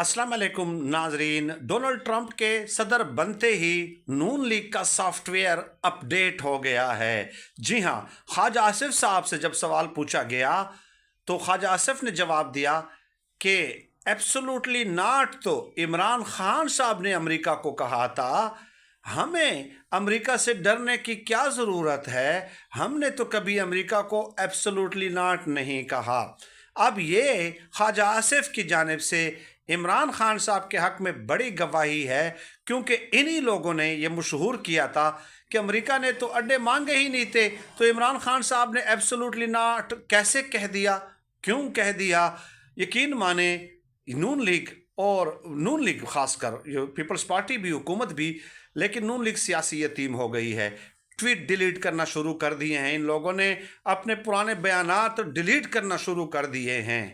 अस्सलाम वालेकुम नाजरीन। डोनाल्ड ट्रंप के सदर बनते ही नून लीग का सॉफ्टवेयर अपडेट हो गया है। जी हाँ, ख्वाजा आसिफ साहब से जब सवाल पूछा गया तो ख्वाजा आसिफ ने जवाब दिया कि एब्सोल्युटली नॉट। तो इमरान खान साहब ने अमेरिका को कहा था हमें अमेरिका से डरने की क्या ज़रूरत है, हमने तो कभी अमेरिका को एब्सोल्युटली नॉट नहीं कहा। अब ये ख्वाजा आसिफ की जानिब से इमरान खान साहब के हक में बड़ी गवाही है, क्योंकि इन्हीं लोगों ने ये मशहूर किया था कि अमेरिका ने तो अड्डे मांगे ही नहीं थे, तो इमरान खान साहब ने एब्सोल्युटली नॉट कैसे कह दिया, क्यों कह दिया। यकीन माने नून लीग खासकर पीपल्स पार्टी भी, हुकूमत भी, लेकिन नून लीग सियासी यतीम हो गई है। ट्वीट डिलीट करना शुरू कर दिए हैं इन लोगों ने, अपने पुराने बयानात डिलीट करना शुरू कर दिए हैं।